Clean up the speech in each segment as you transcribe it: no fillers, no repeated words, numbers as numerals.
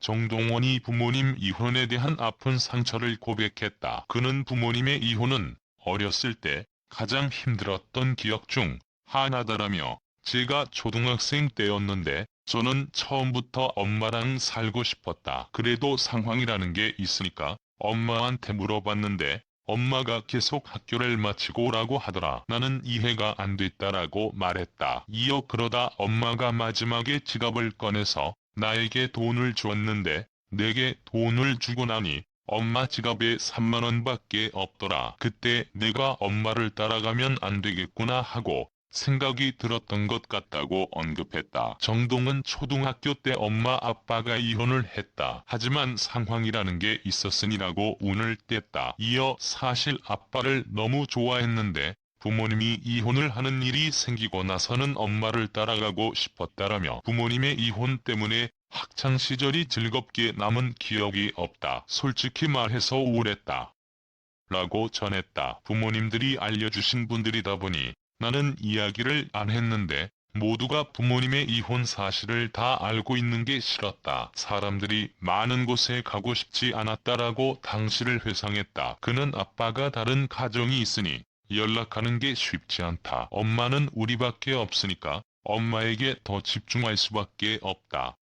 정동원이 부모님 이혼에 대한 아픈 상처를 고백했다. 그는 부모님의 이혼은 어렸을 때 가장 힘들었던 기억 중 하나다라며, 제가 초등학생 때였는데 저는 처음부터 엄마랑 살고 싶었다. 그래도 상황이라는 게 있으니까 엄마한테 물어봤는데 엄마가 계속 학교를 마치고 오라고 하더라. 나는 이해가 안 됐다라고 말했다. 이어 그러다 엄마가 마지막에 지갑을 꺼내서 나에게 돈을 주었는데 내게 돈을 주고 나니 엄마 지갑에 3만 원밖에 없더라. 그때 내가 엄마를 따라가면 안 되겠구나 하고 생각이 들었던 것 같다고 언급했다. 정동은 초등학교 때 엄마 아빠가 이혼을 했다. 하지만 상황이라는 게 있었으니라고 운을 뗐다. 이어 사실 아빠를 너무 좋아했는데 부모님이 이혼을 하는 일이 생기고 나서는 엄마를 따라가고 싶었다라며, 부모님의 이혼 때문에 학창시절이 즐겁게 남은 기억이 없다. 솔직히 말해서 우울했다. 라고 전했다. 부모님들이 알려주신 분들이다 보니 나는 이야기를 안 했는데 모두가 부모님의 이혼 사실을 다 알고 있는 게 싫었다. 사람들이 많은 곳에 가고 싶지 않았다라고 당시를 회상했다. 그는 아빠가 다른 가정이 있으니 연락하는 게 쉽지 않다. 엄마는 우리밖에 없으니까 엄마에게 더 집중할 수밖에 없다.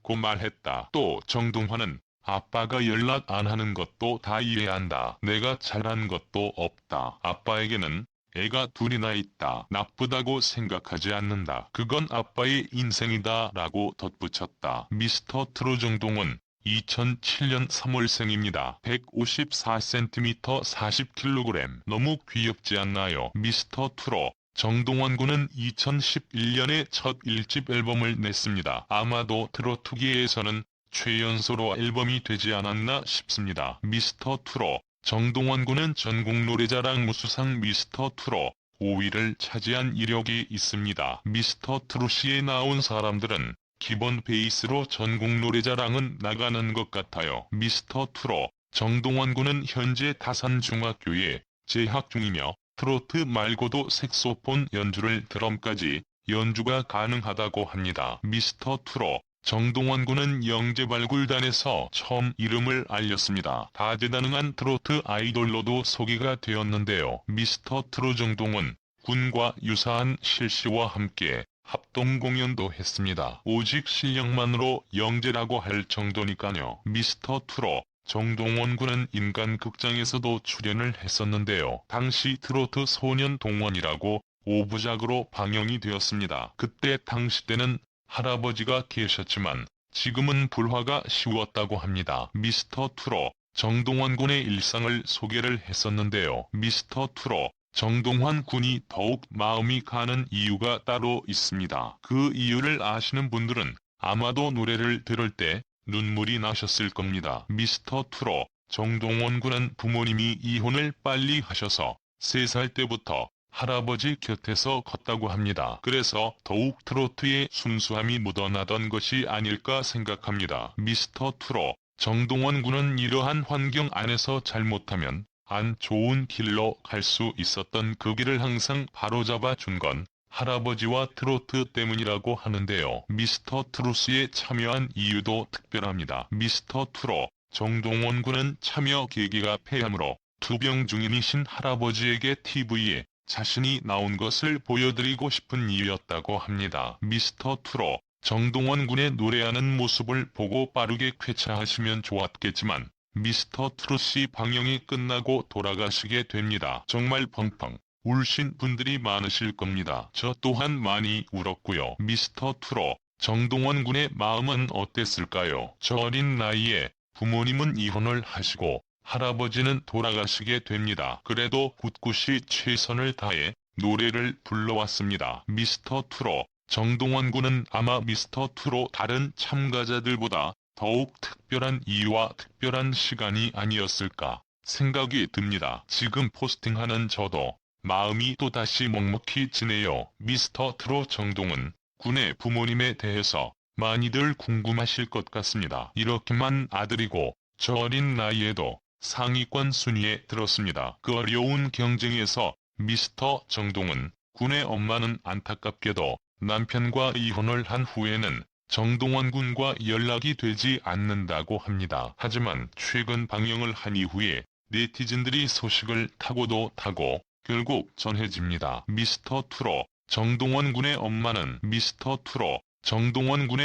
고 말했다. 또 정동환은 아빠가 연락 안 하는 것도 다 이해한다. 내가 잘한 것도 없다. 아빠에게는 애가 둘이나 있다. 나쁘다고 생각하지 않는다. 그건 아빠의 인생이다 라고 덧붙였다. 미스터 트롯 정동원 2007년 3월생입니다. 154cm 40kg. 너무 귀엽지 않나요? 미스터 트롯 정동원 군은 2011년에 첫 1집 앨범을 냈습니다. 아마도 트로트계에서는 최연소로 앨범이 되지 않았나 싶습니다. 미스터 트롯 정동원 군은 전국 노래자랑 무수상 미스터 트롯 5위를 차지한 이력이 있습니다. 미스터 트롯에 나온 사람들은 기본 베이스로 전국 노래자랑은 나가는 것 같아요. 미스터 트롯 정동원 군은 현재 다산중학교에 재학 중이며 트로트 말고도 색소폰 연주를 드럼까지 연주가 가능하다고 합니다. 미스터 트롯 정동원 군은 영재발굴단에서 처음 이름을 알렸습니다. 다재다능한 트로트 아이돌로도 소개가 되었는데요. 미스터 트롯 정동원 군과 유사한 실시와 함께 합동 공연도 했습니다. 오직 실력만으로 영재라고 할 정도니까요. 미스터 트롯 정동원 군은 인간극장에서도 출연을 했었는데요. 당시 트로트 소년 동원이라고 5부작으로 방영이 되었습니다. 그때 당시 때는 할아버지가 계셨지만 지금은 불화가 쉬웠다고 합니다. 미스터 트롯 정동원 군의 일상을 소개를 했었는데요. 미스터 트롯 정동원 군이 더욱 마음이 가는 이유가 따로 있습니다. 그 이유를 아시는 분들은 아마도 노래를 들을 때 눈물이 나셨을 겁니다. 미스터 트롯 정동원 군은 부모님이 이혼을 빨리 하셔서 3살 때부터 할아버지 곁에서 컸다고 합니다. 그래서 더욱 트로트의 순수함이 묻어나던 것이 아닐까 생각합니다. 미스터 트롯 정동원 군은 이러한 환경 안에서 잘못하면 안 좋은 길로 갈 수 있었던 그 길을 항상 바로잡아 준 건 할아버지와 트로트 때문이라고 하는데요. 미스터 트롯에 참여한 이유도 특별합니다. 미스터 트롯 정동원 군은 참여 계기가 폐암으로 투병 중이신 할아버지에게 TV에 자신이 나온 것을 보여드리고 싶은 이유였다고 합니다. 미스터 트롯 정동원 군의 노래하는 모습을 보고 빠르게 쾌차하시면 좋았겠지만 미스터 트롯이 방영이 끝나고 돌아가시게 됩니다. 정말 펑펑 울신 분들이 많으실 겁니다. 저 또한 많이 울었고요. 미스터 트롯 정동원 군의 마음은 어땠을까요? 저 어린 나이에 부모님은 이혼을 하시고 할아버지는 돌아가시게 됩니다. 그래도 꿋꿋이 최선을 다해 노래를 불러왔습니다. 미스터 트롯 정동원 군은 아마 미스터 트롯 다른 참가자들보다 더욱 특별한 이유와 특별한 시간이 아니었을까 생각이 듭니다. 지금 포스팅하는 저도 마음이 또다시 먹먹해지네요. 미스터 트롯 정동원 군의 부모님에 대해서 많이들 궁금하실 것 같습니다. 이렇게만 아들이고 저 어린 나이에도 상위권 순위에 들었습니다. 그 어려운 경쟁에서 미스터 정동원 군의 엄마는 안타깝게도 남편과 이혼을 한 후에는 정동원 군과 연락이 되지 않는다고 합니다. 하지만 최근 방영을 한 이후에 네티즌들이 소식을 타고도 타고 결국 전해집니다. 미스터2로 정동원 군의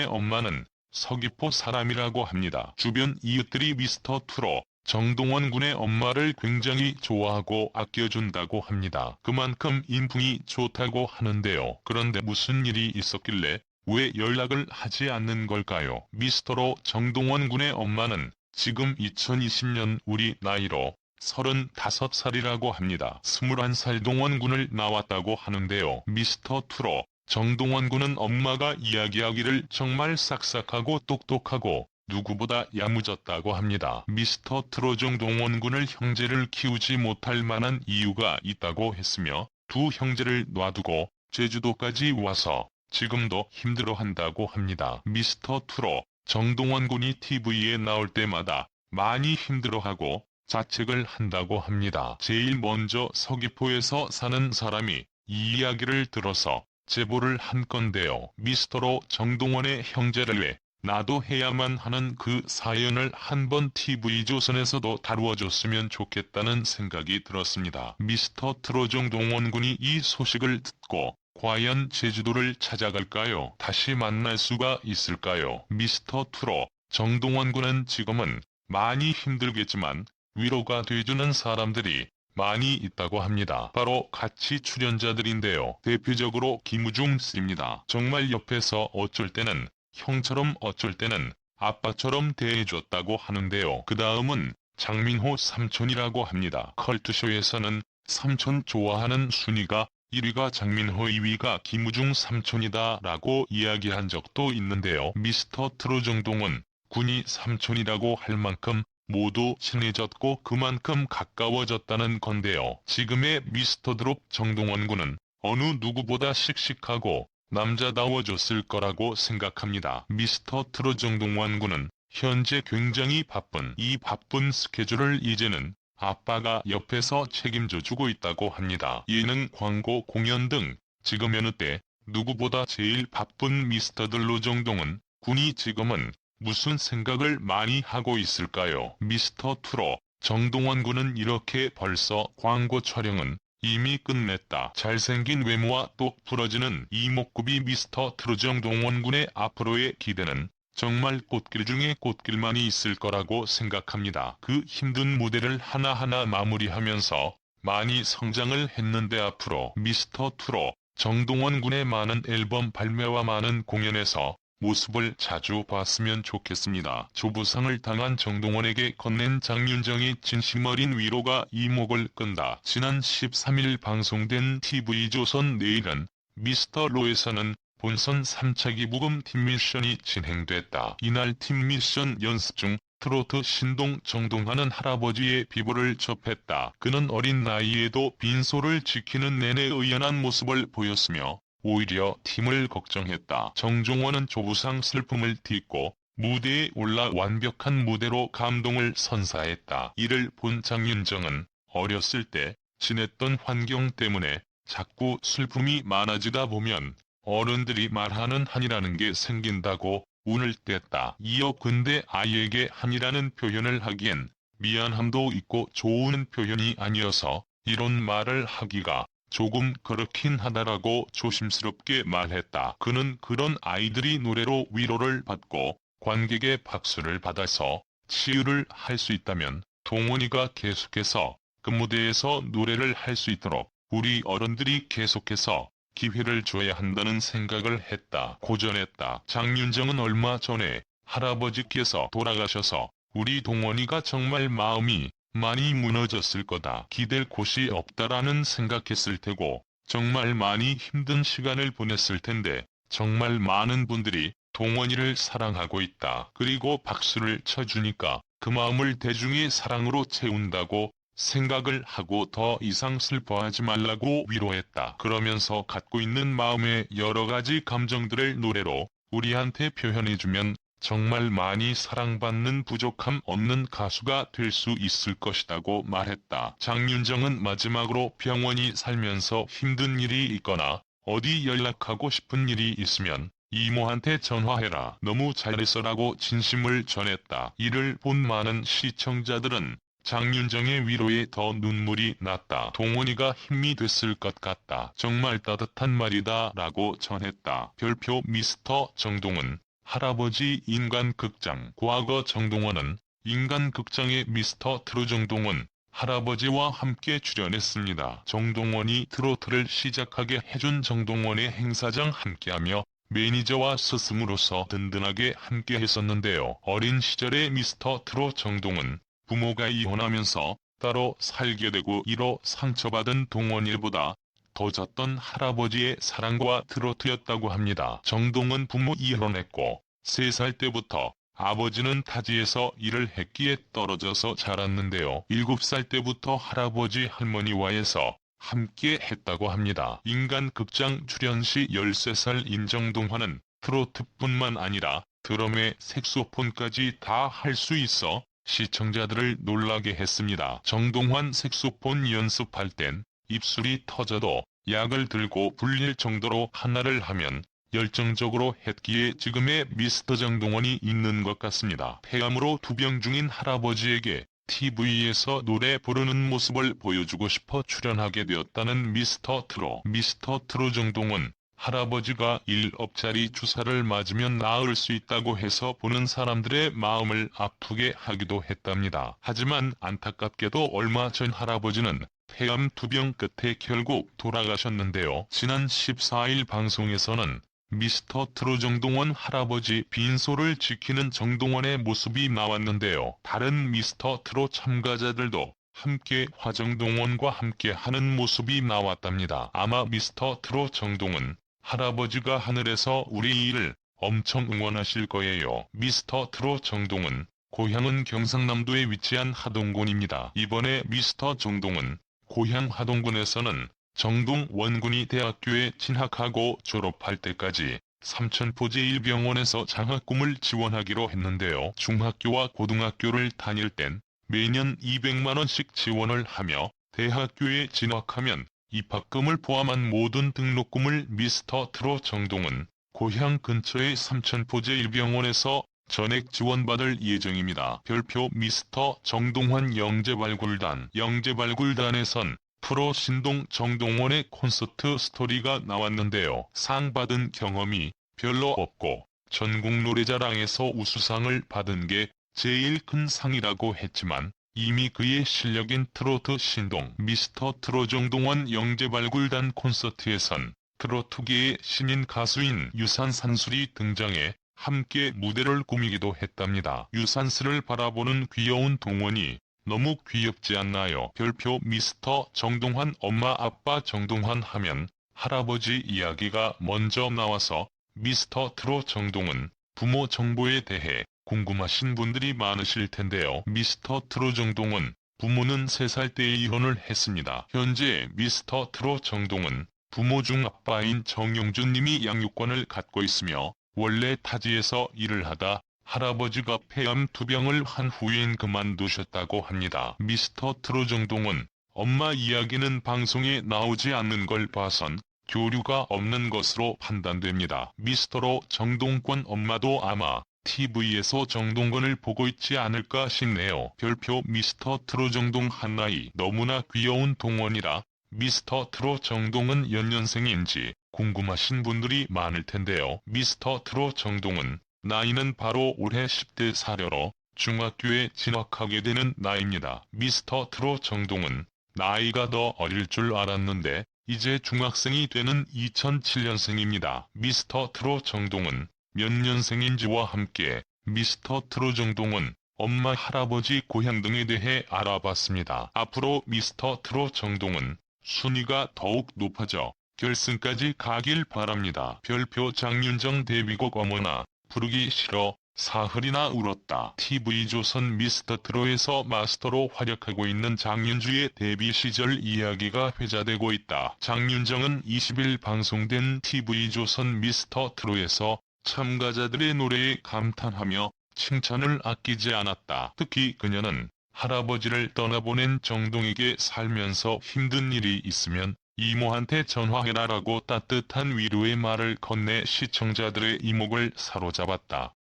엄마는 서귀포 사람이라고 합니다. 주변 이웃들이 미스터2로 정동원 군의 엄마를 굉장히 좋아하고 아껴준다고 합니다. 그만큼 인품이 좋다고 하는데요. 그런데 무슨 일이 있었길래 왜 연락을 하지 않는 걸까요? 미스터로 정동원 군의 엄마는 지금 2020년 우리 나이로 35살이라고 합니다. 21살 동원 군을 낳았다고 하는데요. 미스터2로 정동원 군은 엄마가 이야기하기를 정말 싹싹하고 똑똑하고 누구보다 야무졌다고 합니다. 미스터2로 정동원 군을 형제를 키우지 못할 만한 이유가 있다고 했으며 두 형제를 놔두고 제주도까지 와서 지금도 힘들어한다고 합니다. 미스터2로 정동원 군이 TV에 나올 때마다 많이 힘들어하고 자책을 한다고 합니다. 제일 먼저 서귀포에서 사는 사람이 이 이야기를 들어서 제보를 한 건데요. 미스터로 정동원의 형제를 왜 나도 해야만 하는 그 사연을 한번 TV조선에서도 다루어줬으면 좋겠다는 생각이 들었습니다. 미스터2로 정동원 군이 이 소식을 듣고 과연 제주도를 찾아갈까요? 다시 만날 수가 있을까요? 미스터2로 정동원 군은 지금은 많이 힘들겠지만 위로가 돼주는 사람들이 많이 있다고 합니다. 바로 같이 출연자들인데요. 대표적으로 김우중 씨입니다. 정말 옆에서 어쩔 때는 형처럼 어쩔 때는 아빠처럼 대해줬다고 하는데요. 그 다음은 장민호 삼촌이라고 합니다. 컬투쇼에서는 삼촌 좋아하는 순위가 1위가 장민호 2위가 김우중 삼촌이다 라고 이야기한 적도 있는데요. 미스터2로 정동원 군이 삼촌이라고 할 만큼 모두 친해졌고 그만큼 가까워졌다는 건데요. 지금의 미스터드롭 정동원 군은 어느 누구보다 씩씩하고 남자다워졌을 거라고 생각합니다. 미스터2로 정동원 군은 현재 굉장히 바쁜 이 바쁜 스케줄을 이제는 아빠가 옆에서 책임져주고 있다고 합니다. 예능, 광고, 공연 등 지금 여느 때 누구보다 제일 바쁜 미스터들로 정동원 군이 지금은 무슨 생각을 많이 하고 있을까요? 미스터2로 정동원 군은 이렇게 벌써 광고 촬영은 이미 끝냈다. 잘생긴 외모와 똑 부러지는 이목구비 미스터2로 정동원 군의 앞으로의 기대는 정말 꽃길 중에 꽃길만이 있을 거라고 생각합니다. 그 힘든 무대를 하나하나 마무리하면서 많이 성장을 했는데 앞으로 미스터2로 정동원 군의 많은 앨범 발매와 많은 공연에서 모습을 자주 봤으면 좋겠습니다. 조부상을 당한 정동원에게 건넨 장윤정의 진심 어린 위로가 이목을 끈다. 지난 13일 방송된 TV조선 내일은 미스터로에서는 본선 3차 기부금 팀 미션이 진행됐다. 이날 팀 미션 연습 중 트로트 신동 정동하는 할아버지의 비보를 접했다. 그는 어린 나이에도 빈소를 지키는 내내 의연한 모습을 보였으며 오히려 팀을 걱정했다. 정종원은 조부상 슬픔을 딛고 무대에 올라 완벽한 무대로 감동을 선사했다. 이를 본 장윤정은 어렸을 때 지냈던 환경 때문에 자꾸 슬픔이 많아지다 보면 어른들이 말하는 한이라는 게 생긴다고 운을 뗐다. 이어 근데 아이에게 한이라는 표현을 하기엔 미안함도 있고 좋은 표현이 아니어서 이런 말을 하기가 조금 그렇긴 하다라고 조심스럽게 말했다. 그는 그런 아이들이 노래로 위로를 받고 관객의 박수를 받아서 치유를 할 수 있다면 동원이가 계속해서 그 무대에서 노래를 할 수 있도록 우리 어른들이 계속해서 기회를 줘야 한다는 생각을 했다. 고전했다. 장윤정은 얼마 전에 할아버지께서 돌아가셔서 우리 동원이가 정말 마음이 많이 무너졌을 거다. 기댈 곳이 없다라는 생각했을 테고 정말 많이 힘든 시간을 보냈을 텐데 정말 많은 분들이 동원이를 사랑하고 있다. 그리고 박수를 쳐주니까 그 마음을 대중의 사랑으로 채운다고 생각을 하고 더 이상 슬퍼하지 말라고 위로했다. 그러면서 갖고 있는 마음의 여러 가지 감정들을 노래로 우리한테 표현해주면 정말 많이 사랑받는 부족함 없는 가수가 될 수 있을 것이라고 말했다. 장윤정은 마지막으로 병원이 살면서 힘든 일이 있거나 어디 연락하고 싶은 일이 있으면 이모한테 전화해라. 너무 잘했어라고 진심을 전했다. 이를 본 많은 시청자들은 장윤정의 위로에 더 눈물이 났다. 동원이가 힘이 됐을 것 같다. 정말 따뜻한 말이다 라고 전했다. 별표 미스터 정동원, 할아버지 인간극장. 과거 정동원은 인간극장의 미스터 트롯 정동원, 할아버지와 함께 출연했습니다. 정동원이 트로트를 시작하게 해준 정동원의 행사장 함께하며 매니저와 스승으로서 든든하게 함께 했었는데요. 어린 시절의 미스터 트롯 정동원, 부모가 이혼하면서 따로 살게 되고 이로 상처받은 동원일보다 더 졌던 할아버지의 사랑과 트로트였다고 합니다. 정동원 부모 이혼했고 3살 때부터 아버지는 타지에서 일을 했기에 떨어져서 자랐는데요. 7살 때부터 할아버지 할머니와에서 함께 했다고 합니다. 인간극장 출연 시 13살인 정동환은 트로트뿐만 아니라 드럼에 색소폰까지 다 할 수 있어 시청자들을 놀라게 했습니다. 정동환 색소폰 연습할 땐 입술이 터져도 약을 들고 불릴 정도로 하나를 하면 열정적으로 했기에 지금의 미스터 정동원이 있는 것 같습니다. 폐암으로 투병 중인 할아버지에게 TV에서 노래 부르는 모습을 보여주고 싶어 출연하게 되었다는 미스터 트롯 정동원. 할아버지가 1억짜리 주사를 맞으면 나을 수 있다고 해서 보는 사람들의 마음을 아프게 하기도 했답니다. 하지만 안타깝게도 얼마 전 할아버지는 폐암 투병 끝에 결국 돌아가셨는데요. 지난 14일 방송에서는 미스터 트롯 정동원 할아버지 빈소를 지키는 정동원의 모습이 나왔는데요. 다른 미스터 트롯 참가자들도 함께 화정동원과 함께 하는 모습이 나왔답니다. 아마 미스터 트롯 정동원 할아버지가 하늘에서 우리 일을 엄청 응원하실 거예요. 미스터 트롯 정동원, 고향은 경상남도에 위치한 하동군입니다. 이번에 미스터 정동원, 고향 하동군에서는 정동원군이 대학교에 진학하고 졸업할 때까지 삼천포 제1병원에서 장학금을 지원하기로 했는데요. 중학교와 고등학교를 다닐 땐 매년 200만원씩 지원을 하며 대학교에 진학하면 입학금을 포함한 모든 등록금을 미스터 트롯 정동원, 고향 근처의 삼천포 제1병원에서 전액 지원받을 예정입니다. 별표 미스터 정동환 영재발굴단에선 프로 신동 정동원의 콘서트 스토리가 나왔는데요. 상 받은 경험이 별로 없고 전국 노래자랑에서 우수상을 받은 게 제일 큰 상이라고 했지만 이미 그의 실력인 트로트 신동 미스터 트롯 정동원 영재발굴단 콘서트에선 트로트계의 신인 가수인 유산산술이 등장해 함께 무대를 꾸미기도 했답니다. 유산슬을 바라보는 귀여운 동원이 너무 귀엽지 않나요? 별표 미스터 정동환 엄마 아빠 정동환 하면 할아버지 이야기가 먼저 나와서 미스터 트롯 정동원 부모 정보에 대해 궁금하신 분들이 많으실 텐데요. 미스터 트롯 정동원 부모는 3살 때 이혼을 했습니다. 현재 미스터 트롯 정동원 부모 중 아빠인 정용준 님이 양육권을 갖고 있으며 원래 타지에서 일을 하다 할아버지가 폐암 투병을 한 후엔 그만두셨다고 합니다. 미스터 트롯 정동원 엄마 이야기는 방송에 나오지 않는 걸 봐선 교류가 없는 것으로 판단됩니다. 미스터로 정동권 엄마도 아마 TV에서 정동건을 보고 있지 않을까 싶네요. 별표 미스터 트롯 정동 한나이 너무나 귀여운 동원이라 미스터 트롯 정동은 연년생인지 궁금하신 분들이 많을 텐데요. 미스터 트롯 정동은 나이는 바로 올해 10대 사려로 중학교에 진학하게 되는 나이입니다. 미스터 트롯 정동은 나이가 더 어릴 줄 알았는데 이제 중학생이 되는 2007년생입니다. 미스터 트롯 정동은 몇 년생인지와 함께 미스터 트롯 정동원 엄마 할아버지 고향 등에 대해 알아봤습니다. 앞으로 미스터 트롯 정동원 순위가 더욱 높아져 결승까지 가길 바랍니다. 별표 장윤정 데뷔곡 어머나 부르기 싫어 사흘이나 울었다. TV조선 미스터 트롯에서 마스터로 활약하고 있는 장윤주의 데뷔 시절 이야기가 회자되고 있다. 장윤정은 20일 방송된 TV조선 미스터 트롯에서 참가자들의 노래에 감탄하며 칭찬을 아끼지 않았다. 특히 그녀는 할아버지를 떠나보낸 정동에게 살면서 힘든 일이 있으면 이모한테 전화해라라고 따뜻한 위로의 말을 건네 시청자들의 이목을 사로잡았다.